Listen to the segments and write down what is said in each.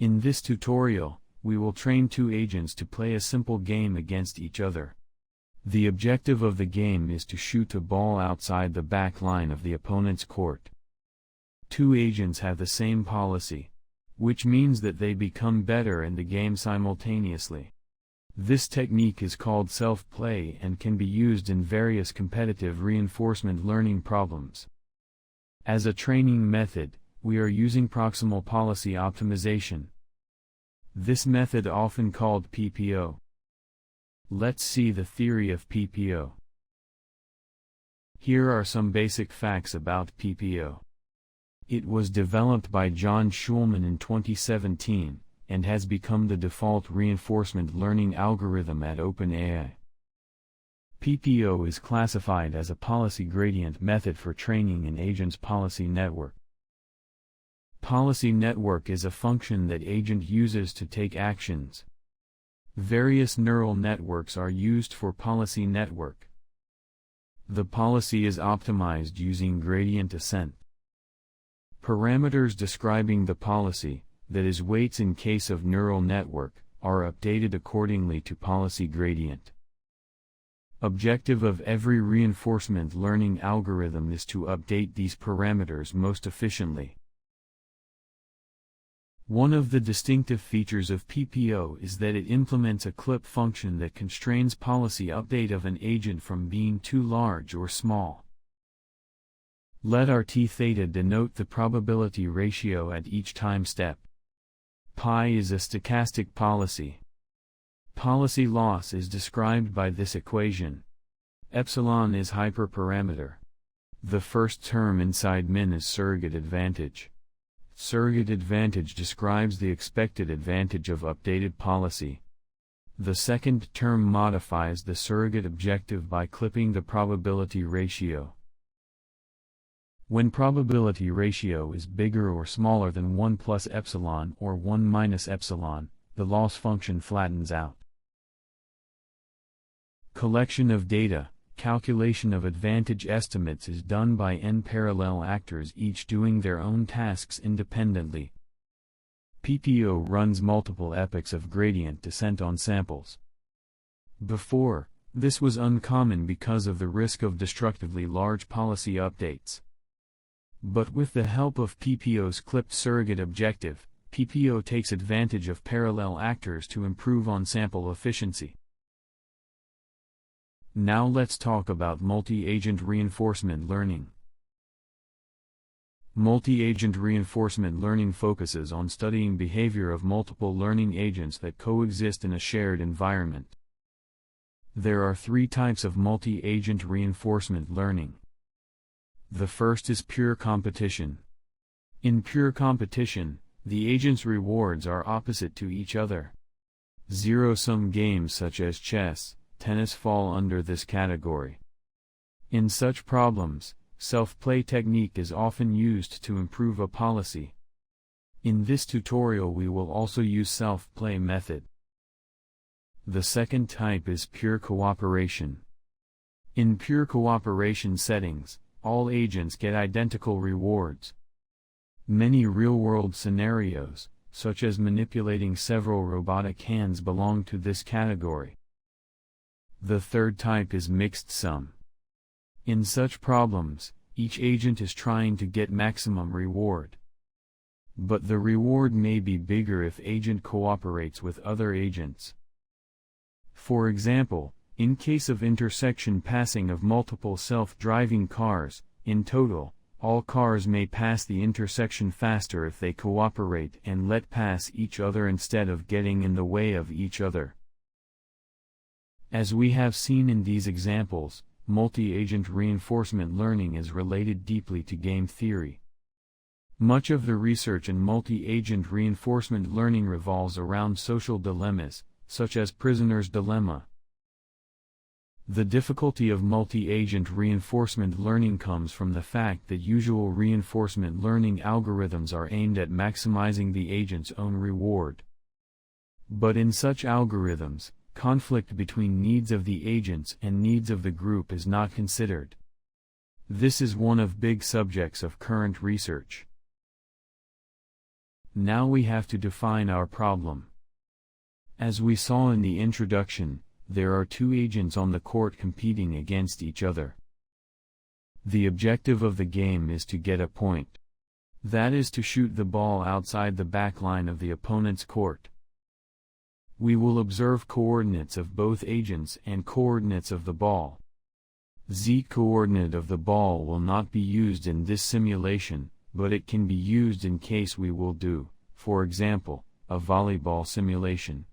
In this tutorial, we will train two agents to play a simple game against each other. The objective of the game is to shoot a ball outside the back line of the opponent's court. Two agents have the same policy, which means that they become better in the game simultaneously. This technique is called self-play and can be used in various competitive reinforcement learning problems. As a training method, we are using proximal policy optimization. This method often called PPO. Let's see the theory of PPO. Here are some basic facts about PPO. It was developed by John Schulman in 2017, and has become the default reinforcement learning algorithm at OpenAI. PPO is classified as a policy gradient method for training an agent's policy network. Policy network is a function that agent uses to take actions. Various neural networks are used for policy network. The policy is optimized using gradient descent. Parameters describing the policy, that is weights in case of neural network, are updated accordingly to policy gradient. Objective of every reinforcement learning algorithm is to update these parameters most efficiently. One of the distinctive features of PPO is that it implements a clip function that constrains policy update of an agent from being too large or small. Let RT theta denote the probability ratio at each time step. Pi is a stochastic policy. Policy loss is described by this equation. Epsilon is hyperparameter. The first term inside min is surrogate advantage. Surrogate advantage describes the expected advantage of updated policy. The second term modifies the surrogate objective by clipping the probability ratio. When probability ratio is bigger or smaller than 1 plus epsilon or 1 minus epsilon, the loss function flattens out. Collection of data, calculation of advantage estimates is done by n parallel actors each doing their own tasks independently. PPO runs multiple epochs of gradient descent on samples. Before, this was uncommon because of the risk of destructively large policy updates. But with the help of PPO's clipped surrogate objective, PPO takes advantage of parallel actors to improve on-sample efficiency. Now let's talk about multi-agent reinforcement learning. Multi-agent reinforcement learning focuses on studying behavior of multiple learning agents that coexist in a shared environment. There are three types of multi-agent reinforcement learning. The first is pure competition. In pure competition, the agents' rewards are opposite to each other. Zero-sum games such as chess, tennis fall under this category. In such problems, self-play technique is often used to improve a policy. In this tutorial we will also use self-play method. The second type is pure cooperation. In pure cooperation settings, all agents get identical rewards. Many real-world scenarios, such as manipulating several robotic hands, belong to this category. The third type is mixed sum. In such problems, each agent is trying to get maximum reward. But the reward may be bigger if agent cooperates with other agents. For example, in case of intersection passing of multiple self-driving cars, in total, all cars may pass the intersection faster if they cooperate and let pass each other instead of getting in the way of each other. As we have seen in these examples, multi-agent reinforcement learning is related deeply to game theory. Much of the research in multi-agent reinforcement learning revolves around social dilemmas, such as prisoner's dilemma. The difficulty of multi-agent reinforcement learning comes from the fact that usual reinforcement learning algorithms are aimed at maximizing the agent's own reward. But in such algorithms, conflict between needs of the agents and needs of the group is not considered. This is one of big subjects of current research. Now we have to define our problem. As we saw in the introduction, there are two agents on the court competing against each other. The objective of the game is to get a point. That is to shoot the ball outside the back line of the opponent's court. We will observe coordinates of both agents and coordinates of the ball. Z-coordinate of the ball will not be used in this simulation, but it can be used in case we will do, for example, a volleyball simulation.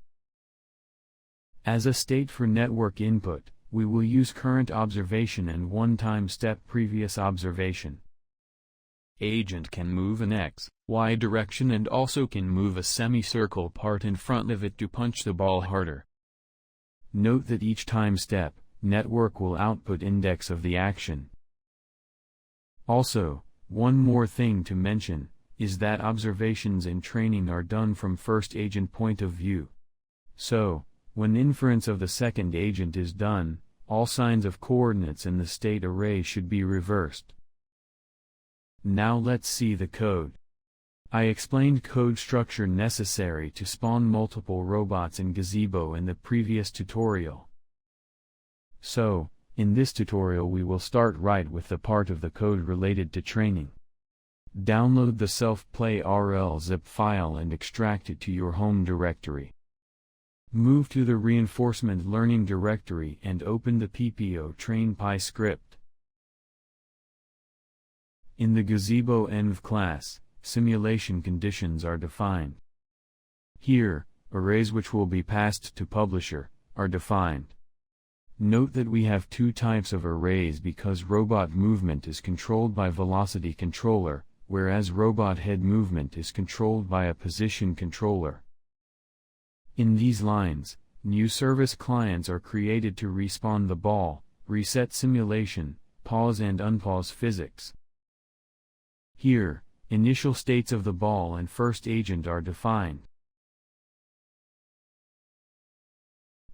As a state for network input, we will use current observation and one-time step previous observation. Agent can move an X, Y direction and also can move a semicircle part in front of it to punch the ball harder. Note that each time step, network will output index of the action. Also, one more thing to mention, is that observations in training are done from first agent point of view. So, when inference of the second agent is done, all signs of coordinates in the state array should be reversed. Now let's see the code. I explained code structure necessary to spawn multiple robots in Gazebo in the previous tutorial. So, in this tutorial we will start right with the part of the code related to training. Download the self-play RL zip file and extract it to your home directory. Move to the reinforcement learning directory and open the PPO train.py script. In the Gazebo env class, simulation conditions are defined. Here, arrays which will be passed to publisher, are defined. Note that we have two types of arrays because robot movement is controlled by velocity controller, whereas robot head movement is controlled by a position controller. In these lines, new service clients are created to respawn the ball, reset simulation, pause and unpause physics. Here, initial states of the ball and first agent are defined.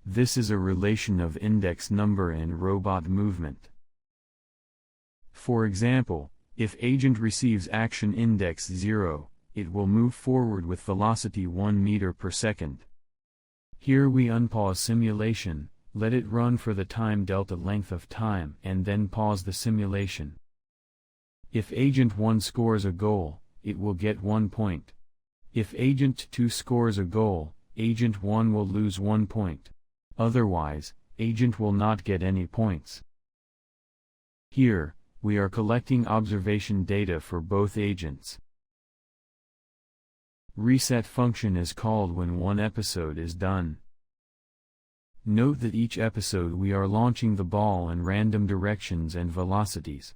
This is a relation of index number and robot movement. For example, if agent receives action index 0, it will move forward with velocity 1 meter per second. Here we unpause simulation, let it run for the time delta length of time and then pause the simulation. If agent 1 scores a goal, it will get 1 point. If agent 2 scores a goal, agent 1 will lose 1 point. Otherwise, agent will not get any points. Here, we are collecting observation data for both agents. Reset function is called when one episode is done. Note that each episode we are launching the ball in random directions and velocities.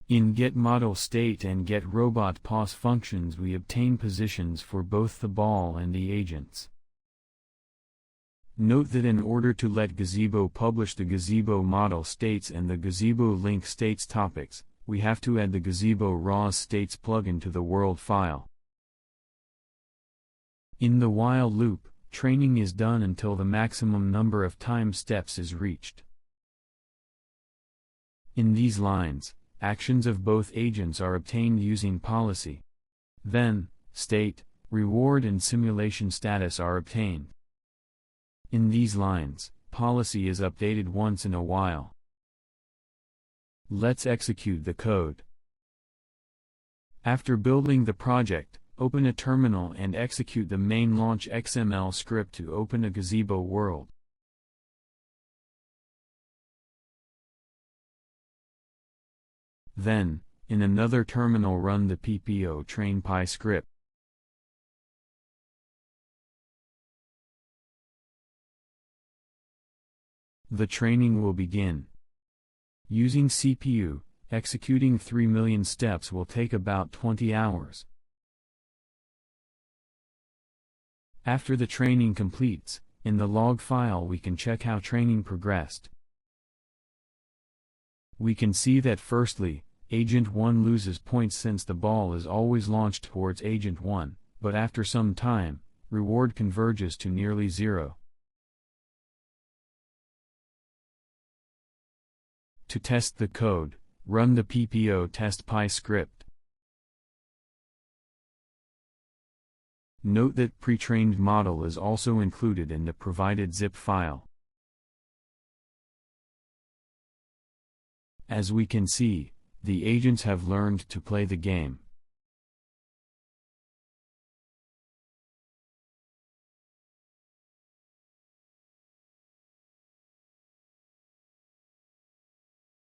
In getModelState and getRobotPause functions we obtain positions for both the ball and the agents. Note that in order to let Gazebo publish the Gazebo model states and the Gazebo link states topics, we have to add the Gazebo ROS states plugin to the world file. In the while loop, training is done until the maximum number of time steps is reached. In these lines, actions of both agents are obtained using policy. Then, state, reward and simulation status are obtained. In these lines, policy is updated once in a while. Let's execute the code. After building the project, open a terminal and execute the main launch XML script to open a Gazebo world. Then, in another terminal run the PPO train.py script. The training will begin. Using CPU, executing 3 million steps will take about 20 hours. After the training completes, in the log file we can check how training progressed. We can see that firstly, Agent 1 loses points since the ball is always launched towards Agent 1, but after some time, reward converges to nearly 0. To test the code, run the PPO test.py script. Note that pre-trained model is also included in the provided zip file. As we can see, the agents have learned to play the game.